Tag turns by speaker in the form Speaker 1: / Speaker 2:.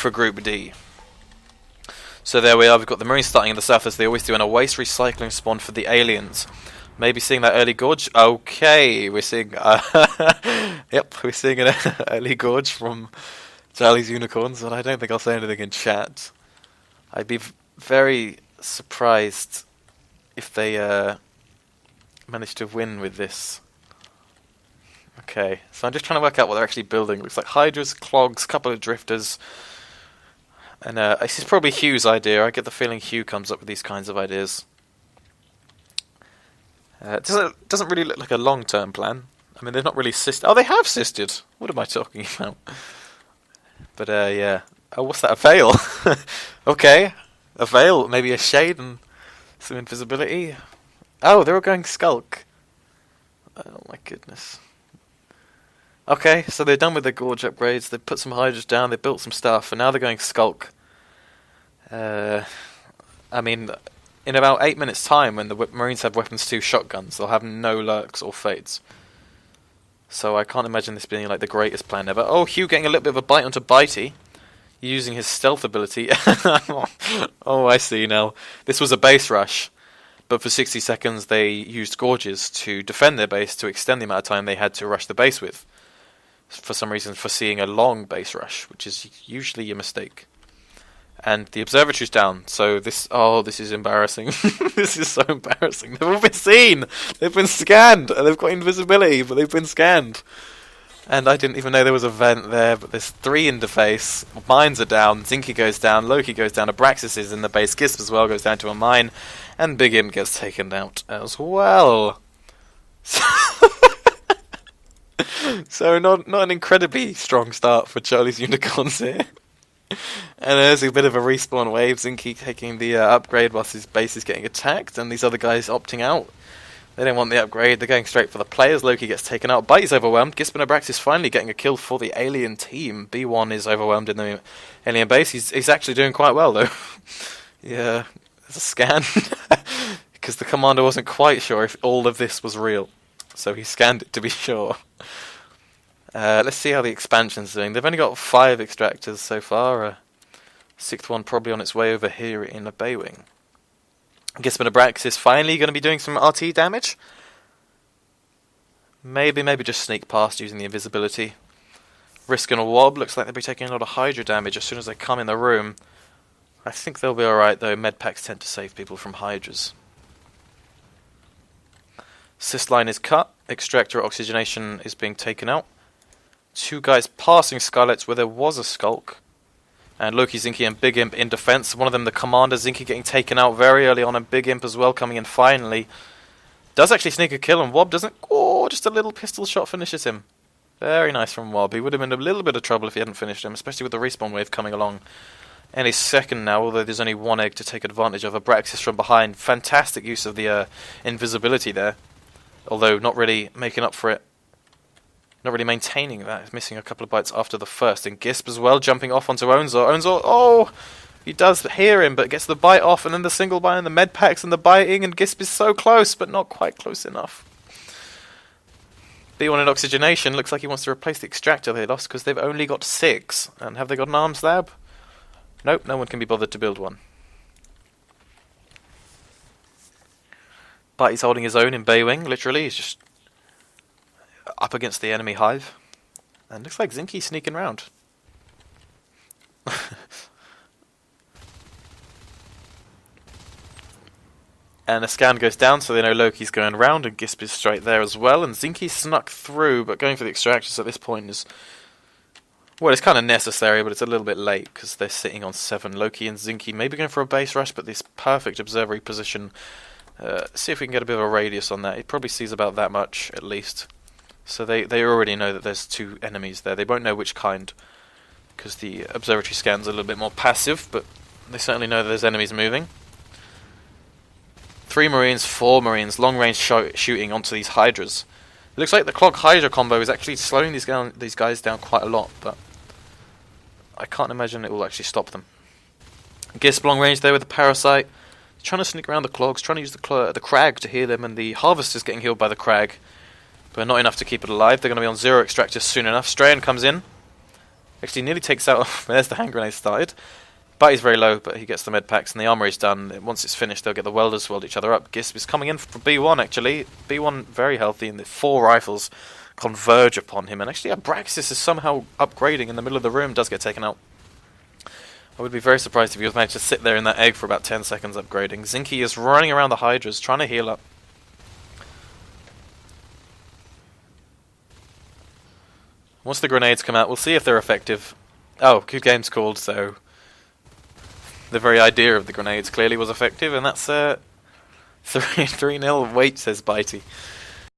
Speaker 1: for Group D. So there we are, we've got the Marines starting in the south as they always do, and a waste recycling spawn for the aliens. Maybe seeing that early gorge. Okay, we're seeing... yep, we're seeing an early gorge from Charlie's Unicorns, and I don't think I'll say anything in chat. I'd be very surprised if they manage to win with this. Okay, so I'm just trying to work out what they're actually building. Looks like Hydras, Clogs, couple of Drifters. And this is probably Hugh's idea. I get the feeling Hugh comes up with these kinds of ideas. It doesn't really look like a long-term plan. I mean, they've not really sisted. Oh, they have sisted! What am I talking about? But, yeah. Oh, what's that? A veil? Okay. A veil, maybe a shade and some invisibility. Oh, they're all going Skulk. Oh, my goodness. Okay, so they're done with their Gorge upgrades. They've put some Hydras down, they built some stuff, and now they're going Skulk. I mean, in about 8 minutes' time, when the Marines have weapons 2 shotguns, they'll have no Lurks or Fates. So I can't imagine this being like the greatest plan ever. Oh, Hugh getting a little bit of a bite onto Bitey, using his stealth ability. Oh, I see now. This was a base rush, but for 60 seconds they used Gorges to defend their base to extend the amount of time they had to rush the base with. For some reason, foreseeing a long base rush, which is usually a mistake. And the observatory's down, so this... Oh, this is embarrassing. This is so embarrassing. They've all been seen! They've been scanned! And they've got invisibility, but they've been scanned. And I didn't even know there was a vent there, but there's 3 in the face. Mines are down, Zinky goes down, Loki goes down, Abraxas is in the base, Gisp as well goes down to a mine, and Big Imp gets taken out as well. So not an incredibly strong start for Charlie's Unicorns here. And there's a bit of a respawn wave. Zinky taking the upgrade whilst his base is getting attacked, and these other guys opting out. They don't want the upgrade, they're going straight for the players. Loki gets taken out, Bitey's overwhelmed. Gisp and Abraxas finally getting a kill for the alien team. B1 is overwhelmed in the alien base. He's actually doing quite well though. Yeah, there's a scan. Because the commander wasn't quite sure if all of this was real. So he scanned it to be sure. Let's see how the expansion's doing. They've only got 5 extractors so far. 6th one probably on its way over here in the Baywing. Gisp and Abraxas is finally going to be doing some RT damage. Maybe just sneak past using the invisibility. Risk and a Wob. Looks like they'll be taking a lot of Hydra damage as soon as they come in the room. I think they'll be alright though. Medpacks tend to save people from Hydras. Cyst line is cut. Extractor oxygenation is being taken out. 2 guys passing Skylights where there was a Skulk. And Loki, Zinky and Big Imp in defense. One of them the commander, Zinky getting taken out very early on, and Big Imp as well coming in finally. Does actually sneak a kill, and Wob doesn't... Oh, just a little pistol shot finishes him. Very nice from Wob. He would have been in a little bit of trouble if he hadn't finished him, especially with the respawn wave coming along. Any second now, although there's only 1 egg to take advantage of. Abraxas from behind. Fantastic use of the invisibility there. Although not really making up for it. Not really maintaining that. He's missing a couple of bites after the first. And Gisp as well, jumping off onto Onzor. Onzor, oh! He does hear him, but gets the bite off, and then the single bite and the med packs and the biting, and Gisp is so close, but not quite close enough. B1 in oxygenation. Looks like he wants to replace the extractor they lost, because they've only got 6. And have they got an arms lab? Nope, no one can be bothered to build one. But he's holding his own in Baywing, literally. He's just up against the enemy hive. And looks like Zinky's sneaking around. And a scan goes down, so they know Loki's going round, and Gisp is straight there as well. And Zinky snuck through, but going for the extractors at this point is... Well, it's kind of necessary, but it's a little bit late, because they're sitting on 7. Loki and Zinky maybe going for a base rush, but this perfect observatory position... see if we can get a bit of a radius on that. It probably sees about that much, at least. So they already know that there's 2 enemies there. They won't know which kind, because the observatory scan's a little bit more passive, but they certainly know that there's enemies moving. 3 Marines, 4 Marines, long-range shooting onto these Hydras. It looks like the Clog Hydra combo is actually slowing these guys down quite a lot, but I can't imagine it will actually stop them. Gisp long range there with the Parasite. Trying to sneak around the Clogs, trying to use the Crag to heal them, and the Harvester's getting healed by the Crag. But not enough to keep it alive. They're going to be on 0 extractors soon enough. Strahan comes in. Actually, nearly takes out... There's the hand grenade started. Bitey's very low, but he gets the med packs, and the armory's done. Once it's finished, they'll get the welders to weld each other up. Gisp is coming in for B1, actually. B1 very healthy, and the 4 rifles converge upon him. And actually, Abraxas is somehow upgrading in the middle of the room, does get taken out. I would be very surprised if he was managed to sit there in that egg for about 10 seconds upgrading. Zinky is running around the Hydras, trying to heal up. Once the grenades come out, we'll see if they're effective. Oh, good game's called, so... The very idea of the grenades clearly was effective, and that's 3-0 wait, says Bitey.